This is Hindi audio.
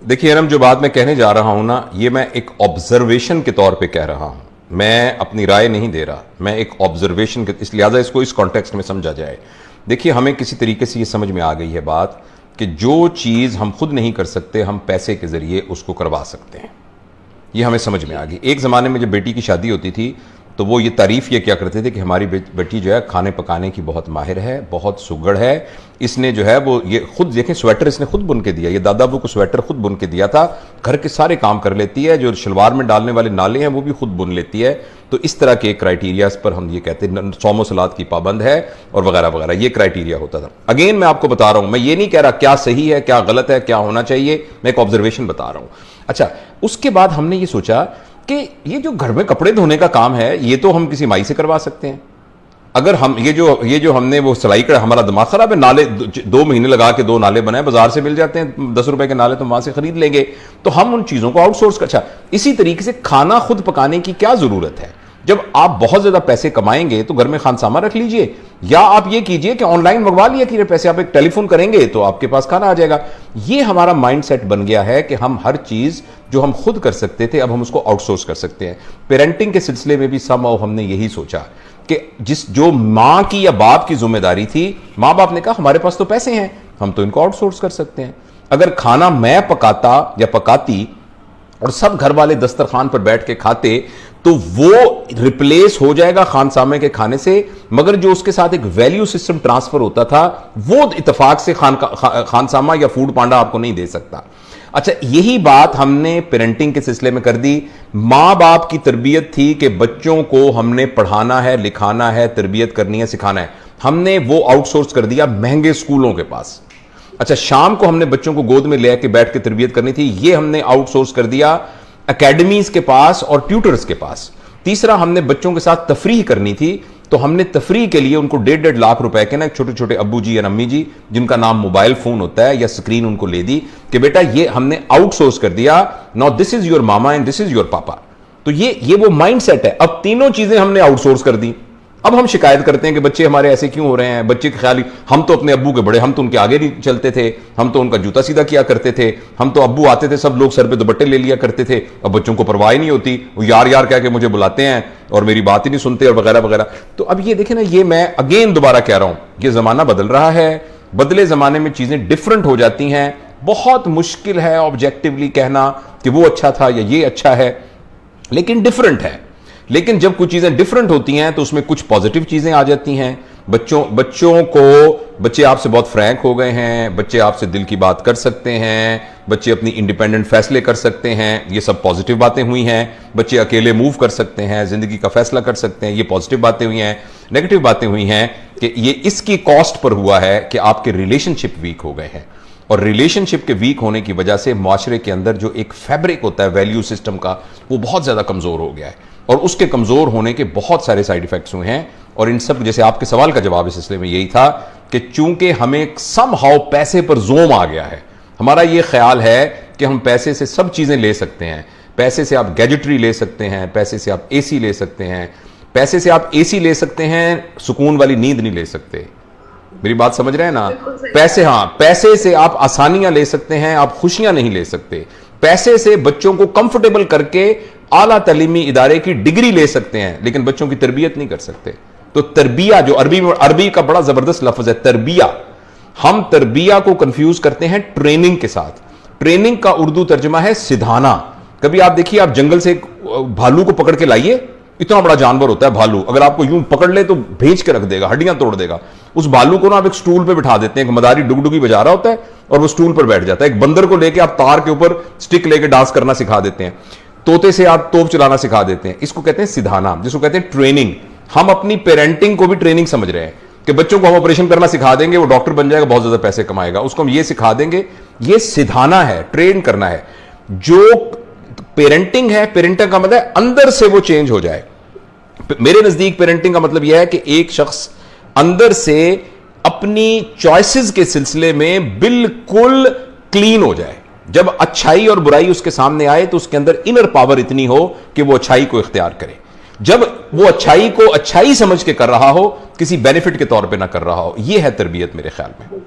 देखिए अरम, जो बात मैं कहने जा रहा हूं ना, ये मैं एक ऑब्जर्वेशन के तौर पे कह रहा हूं। मैं अपनी राय नहीं दे रहा, मैं एक ऑब्जर्वेशन के, इस लिहाजा इसको इस कॉन्टेक्स्ट में समझा जाए। देखिए, हमें किसी तरीके से ये समझ में आ गई है बात कि जो चीज़ हम खुद नहीं कर सकते, हम पैसे के ज़रिए उसको करवा सकते हैं। ये हमें समझ में आ गई। एक ज़माने में जब बेटी की शादी होती थी तो वो ये तारीफ़ ये क्या करते थे कि हमारी बेटी जो है खाने पकाने की बहुत माहिर है, बहुत सुगड़ है। इसने जो है वो ये खुद देखें, स्वेटर इसने खुद बुन के दिया, ये दादा अबू को स्वेटर खुद बुन के दिया था। घर के सारे काम कर लेती है, जो शलवार में डालने वाले नाले हैं वो भी खुद बुन लेती है। तो इस तरह के क्राइटेरियाज पर हम ये कहते हैं सौमो सलाद की पाबंद है और वगैरह वगैरह, ये क्राइटेरिया होता था। अगेन मैं आपको बता रहा हूं, मैं ये नहीं कह रहा क्या सही है क्या गलत है क्या होना चाहिए, मैं एक ऑब्जर्वेशन बता रहा हूं। अच्छा, उसके बाद हमने ये सोचा कि ये जो घर में कपड़े धोने का काम है ये तो हम किसी माई से करवा सकते हैं। अगर हम ये जो हमने वो सिलाई का, हमारा दिमाग खराब है, नाले 2 महीने लगा के 2 नाले बनाए, बाजार से मिल जाते हैं 10 रुपए के नाले, तो वहां से खरीद लेंगे, तो हम उन चीजों को आउटसोर्स कर। अच्छा, इसी तरीके से खाना खुद पकाने की क्या जरूरत है? जब आप बहुत ज्यादा पैसे कमाएंगे तो घर में खानसामा रख लीजिए, या आप ये कीजिए कि ऑनलाइन मंगवा लिया कि पैसे, आप एक टेलीफोन करेंगे तो आपके पास खाना आ जाएगा। ये हमारा माइंडसेट बन गया है कि हम हर चीज जो हम खुद कर सकते थे अब हम उसको आउटसोर्स कर सकते हैं। पेरेंटिंग के सिलसिले में भी हमने यही सोचा कि जो मां की या बाप की जिम्मेदारी थी, मां बाप ने कहा हमारे पास तो पैसे हैं, हम तो इनको आउटसोर्स कर सकते हैं। अगर खाना मैं पकाता या पकाती और सब घर वाले दस्तरखान पर बैठ के खाते तो वो रिप्लेस हो जाएगा खानसामे के खाने से, मगर जो उसके साथ एक वैल्यू सिस्टम ट्रांसफर होता था वो इत्तेफाक से खानसामा या फूड पांडा आपको नहीं दे सकता। अच्छा, यही बात हमने पेरेंटिंग के सिलसिले में कर दी। मां बाप की तरबियत थी कि बच्चों को हमने पढ़ाना है, लिखाना है, तरबियत करनी है, सिखाना है, हमने वो आउटसोर्स कर दिया महंगे स्कूलों के पास। अच्छा, शाम को हमने बच्चों को गोद में लेके बैठ के तरबियत करनी थी, ये हमने आउटसोर्स कर दिया एकेडमीज के पास और ट्यूटर्स के पास। तीसरा, हमने बच्चों के साथ तफरीह करनी थी, तो हमने तफरीह के लिए उनको 1.5 लाख रुपए के ना छोटे छोटे अब्बू जी या अम्मी जी जिनका नाम मोबाइल फोन होता है या स्क्रीन, उनको ले दी कि बेटा ये हमने आउटसोर्स कर दिया, now this is your mama and this is your पापा। तो ये वो माइंडसेट है। अब तीनों चीजें हमने आउटसोर्स कर दी। अब हम शिकायत करते हैं कि बच्चे हमारे ऐसे क्यों हो रहे हैं, बच्चे के ख्याल, हम तो अपने अब्बू के बड़े, हम तो उनके आगे नहीं चलते थे, हम तो उनका जूता सीधा किया करते थे, हम तो अब्बू आते थे सब लोग सर पे दुपट्टे ले लिया करते थे। अब बच्चों को परवाह ही नहीं होती, वो यार यार कह के मुझे बुलाते हैं और मेरी बात ही नहीं सुनते और वगैरह वगैरह। तो अब ये देखें ना, ये मैं अगेन दोबारा कह रहा हूं, ये जमाना बदल रहा है, बदले जमाने में चीजें डिफरेंट हो जाती हैं। बहुत मुश्किल है ऑब्जेक्टिवली कहना कि वो अच्छा था या ये अच्छा है, लेकिन डिफरेंट है। लेकिन जब कुछ चीजें डिफरेंट होती हैं तो उसमें कुछ पॉजिटिव चीजें आ जाती हैं। बच्चे आपसे बहुत फ्रैंक हो गए हैं, बच्चे आपसे दिल की बात कर सकते हैं, बच्चे अपनी इंडिपेंडेंट फैसले कर सकते हैं, ये सब पॉजिटिव बातें हुई हैं। बच्चे अकेले मूव कर सकते हैं, जिंदगी का फैसला कर सकते हैं, ये पॉजिटिव बातें हुई हैं। नेगेटिव बातें हुई हैं कि ये इसकी कॉस्ट पर हुआ है कि आपके रिलेशनशिप वीक हो गए हैं, और रिलेशनशिप के वीक होने की वजह से मुआशरे के अंदर जो एक फैब्रिक होता है वैल्यू सिस्टम का, वो बहुत ज्यादा कमजोर हो गया है, और उसके कमजोर होने के बहुत सारे साइड इफेक्ट्स हुए हैं। और इन सब, जैसे आपके सवाल का जवाब इस सिलसिले में यही था कि चूंकि हमें समहाउ पैसे पर जोम आ गया है, हमारा यह ख्याल है कि हम पैसे से सब चीजें ले सकते हैं। पैसे से आप गैजेटरी ले सकते हैं, पैसे से आप एसी ले सकते हैं, पैसे से आप एसी ले सकते हैं, सुकून वाली नींद नहीं ले सकते। मेरी बात समझ रहे हैं ना? पैसे से आप आसानियां ले सकते हैं, आप खुशियां नहीं ले सकते। पैसे से बच्चों को कंफर्टेबल करके आला तालीमी इदारे की डिग्री ले सकते हैं, लेकिन बच्चों की तरबियत नहीं कर सकते। तो तरबिया, जो अरबी का बड़ा जबरदस्त लफ्ज है तरबिया, हम तरबिया को कंफ्यूज करते हैं ट्रेनिंग के साथ। ट्रेनिंग का उर्दू तर्जुमा है सिधाना। कभी आप देखिए, आप जंगल से एक भालू को पकड़ के लाइए, इतना बड़ा जानवर होता है भालू, अगर आपको यूं पकड़ ले तो भेज के रख देगा, हड्डियां तोड़ देगा। उस भालू को ना आप एक स्टूल पे बिठा देते हैं, एक मदारी डुगडुगी बजा रहा होता है और वो स्टूल पर बैठ जाता है। एक बंदर को लेके आप तार के ऊपर स्टिक लेके डांस करना सिखा देते हैं, तोते से आप तोप चलाना सिखा देते हैं। इसको कहते हैं सिधाना, जिसको कहते हैं ट्रेनिंग। हम अपनी पेरेंटिंग को भी ट्रेनिंग समझ रहे हैं कि बच्चों को हम ऑपरेशन करना सिखा देंगे, वो डॉक्टर बन जाएगा, बहुत ज्यादा पैसे कमाएगा, उसको हम ये सिखा देंगे। ये सिधाना है, ट्रेन करना है। जो पेरेंटिंग है, पेरेंटिंग का मतलब है अंदर से वो चेंज हो जाए। मेरे नजदीक पेरेंटिंग का मतलब यह है कि एक शख्स अंदर से अपनी चॉइसेस के सिलसिले में बिल्कुल क्लीन हो जाए। जब अच्छाई और बुराई उसके सामने आए तो उसके अंदर इनर पावर इतनी हो कि वो अच्छाई को इख्तियार करे। जब वो अच्छाई को अच्छाई समझ के कर रहा हो, किसी बेनिफिट के तौर पे ना कर रहा हो। यह है तरबियत मेरे ख्याल में।